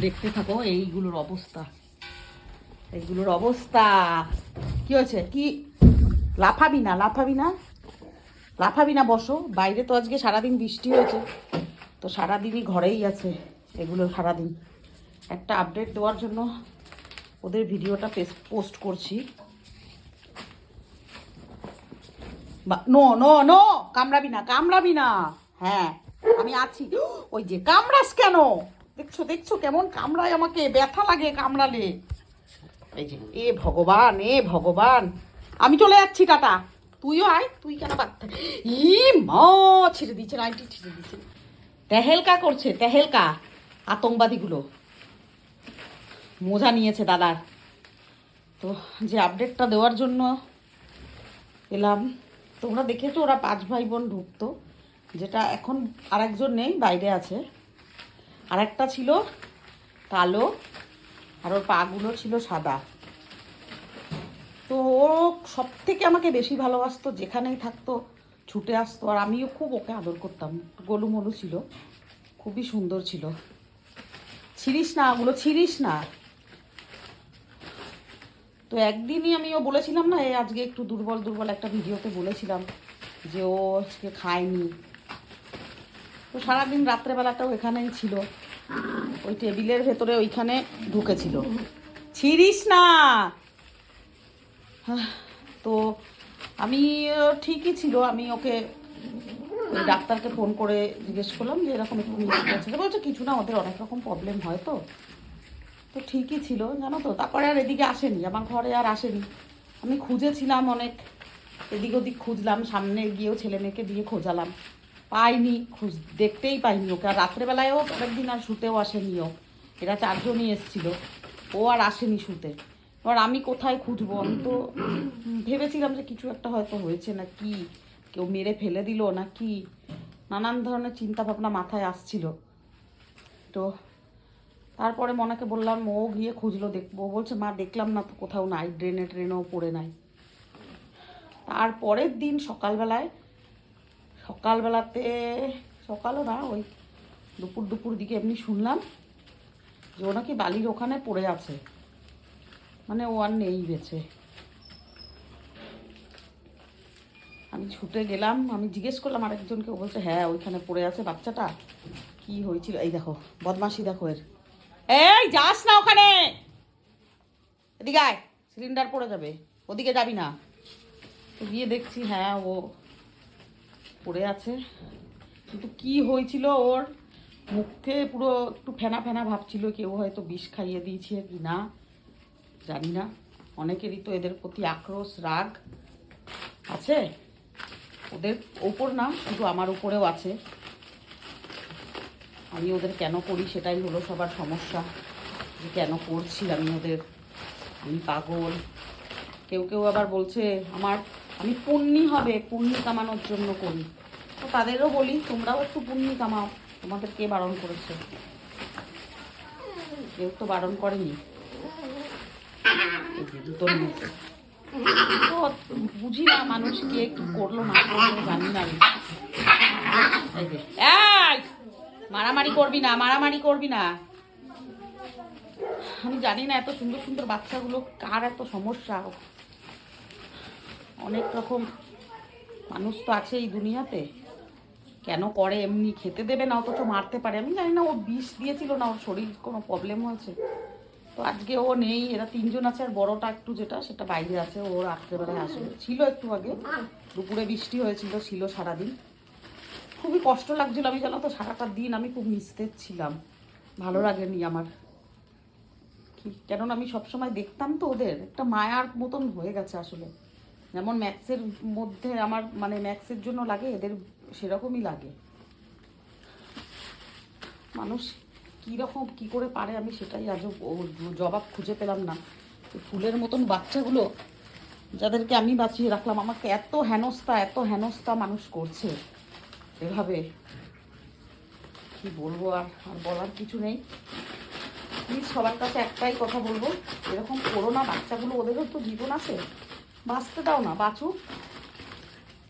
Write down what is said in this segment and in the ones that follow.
দেখতে থাকো এইগুলোর অবস্থা, এইগুলোর অবস্থা। কি হয়েছে? কি লাফাবি না, লাফাবি না, লাফাবি না, বসো। বাইরে তো আজকে সারাদিন বৃষ্টি হয়েছে, তো সারাদিনই ঘরেই আছে এগুলো। সারাদিন একটা আপডেট দেওয়ার জন্য ওদের ভিডিওটা পোস্ট করছি। নো নো নো, কামড়াবি না, কামড়াবি না। হ্যাঁ আমি আছি। ওই যে কামড়াস কেন? দেখছো দেখছো কেমন কামড়ায় আমাকে, ব্যথা লাগে কামড়ালে। এই যে এ ভগবান, এ ভগবান। আমি চলে যাচ্ছি, টাটা। তুইও আয়, তুই কেন বাচ্চা? ই মা, ছেড়ে দিচ্ছে, নাইটি ছেড়ে দিচ্ছে। তেহেলকা করছে, তেহেলকা। আতঙ্কবাদীগুলো মজা নিয়েছে দাদার। তো যে আপডেটটা দেওয়ার জন্য এলাম, তোমরা দেখেছো ওরা 5 ভাই বোন ঢুকতো, যেটা এখন আরেকজন নেই, বাইরে আছে। আর একটা ছিল কালো, আর ওর পাগুলো ছিল সাদা। তো ও সব থেকে আমাকে বেশি ভালোবাসতো, যেখানেই থাকতো ছুটে আসতো। আর আমিও খুব ওকে আদর করতাম। গোলুমলু ছিল, খুবই সুন্দর ছিল। ছিড়িস না ওগুলো, ছিড়িস না। তো একদিনই আমিও বলেছিলাম না, আজকে একটু দুর্বল দুর্বল, একটা ভিডিওতে বলেছিলাম যে ও আজকে খায়নি। তো সারাদিন রাত্রেবেলাটাও এখানেই ছিল, ওই টেবিলের ভেতরে ওইখানে ঢুকেছিল। ছিড়িস না। তো আমি ঠিকই ছিল, আমি ওকে ওই ডাক্তারকে ফোন করে জিজ্ঞেস করলাম যে এরকম একটু মিষ্টি আছে। বলছে কিছু না, ওদের অনেক রকম প্রবলেম হয়। তো তো ঠিকই ছিল জানো তো। তারপরে আর এদিকে আসেনি, আমার ঘরে আর আসেনি। আমি খুঁজেছিলাম অনেক, এদিক ওদিক খুঁজলাম, সামনে গিয়েও ছেলে মেয়েকে দিয়ে খোঁজালাম, পাইনি। দেখতেই পাইনি ওকে। আর রাত্রেবেলায়ও পরের দিন আর শুতেও আসেনি ও। এরা 4 জনই এসেছিল, ও আর আসেনি শুতে। এবার আমি কোথায় খুঁজবো? আমি তো ভেবেছিলাম যে কিছু একটা হয়তো হয়েছে, না কি কেউ মেরে ফেলে দিল না কি, নানান ধরনের চিন্তা ভাবনা মাথায় আসছিল। তো তারপরে মনাকে বললাম, ও গিয়ে খুঁজলো, দেখবো। বলছে মা দেখলাম না তো কোথাও নাই, ড্রেনে ট্রেনেও পড়ে নাই। তারপরের দিন সকালবেলাতে, সকালও না, ওই দুপুর দিকে এমনি শুনলাম যে ও নাকি বালির ওখানে পড়ে আছে, মানে ও আর নেই বেঁচে। আমি ছুটে গেলাম, আমি জিজ্ঞেস করলাম আরেকজনকে, ও বলছে হ্যাঁ ওইখানে পড়ে আছে বাচ্চাটা। কি হয়েছিল? এই দেখো বদমাশি, দেখো এর। এই যাস না ওখানে, এদিকে আয়, সিলিন্ডার পড়ে যাবে, ওদিকে যাবি না। তো গিয়ে দেখছি হ্যাঁ ও পড়ে আছে। কিন্তু কি হয়েছিল ওর, মুখে পুরো একটু ফেনা ফেনা ভাবছিল, কেউ হয়তো বিষ খাইয়ে দিয়েছে কি না জানি না। অনেকেরই তো এদের প্রতি আক্রোশ রাগ আছে, ওদের ওপর না শুধু আমার উপরেও আছে। আমি ওদের কেন করি সেটাই হলো সবার সমস্যা, যে কেন করছি আমি ওদের, আমি পাগল। কেউ কেউ আবার বলছে আমি পুণ্যি হবে, পুণ্যি কামানোর জন্য করি। তো তাদেরও বলি তোমরাও একটু পুণ্যি কামাও, তোমাদের কে বারণ করেছে? কেউ তো বারণ করেনি। তো বুঝি না মানুষ কে কি করলো না করলো, জানি না আমি। মারামারি করবি না, মারামারি করবি না। আমি জানি না এত সুন্দর সুন্দর বাচ্চাগুলো কার এত সমস্যা। অনেক রকম মানুষ তো আছে এই দুনিয়াতে, কেন করে এমনি? খেতে দেবে না অথচ মারতে পারে। আমি জানি না ও বিষ দিয়েছিল না ওর শরীর কোনো প্রবলেম হয়েছে। তো আজকে ও নেই, এরা 3 জন আছে। আর বড়টা একটু, সেটা বাইরে আছে, ও রাত্রেবেলায় আসবে। ছিল একটু আগে, দুপুরে বৃষ্টি হয়েছিল, ছিল সারাদিন। খুবই কষ্ট লাগছিল। আমি জানো তো সারাটা দিন আমি খুব নিস্তেজ ছিলাম, ভালো লাগেনি আমার। কেননা আমি সবসময় দেখতাম তো ওদের, একটা মায়ার মতন হয়ে গেছে আসলে। যেমন ম্যাক্সের মধ্যে আমার মানে ম্যাক্সের জন্য লাগে, এদের সেরকমই লাগে। মানুষ কীরকম কী করে পারে, আমি সেটাই আজও জবাব খুঁজে পেলাম না। ফুলের মতন বাচ্চাগুলো যাদেরকে আমি বাঁচিয়ে রাখলাম, আমাকে এত হেনস্থা মানুষ করছে এভাবে। কি বলবো, আর বলার কিছু নেই। প্লিজ সবার কাছে একটাই কথা বলবো, এরকম করো না। বাচ্চাগুলো, ওদেরও তো জীবন আছে, বাঁচতে দাও না, বাঁচুক।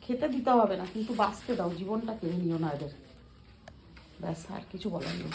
খেতে দিতে হবে না, কিন্তু বাঁচতে দাও, জীবনটা কেড়ে নিও না এদের। ব্যাস, আর কিছু বলার নেই।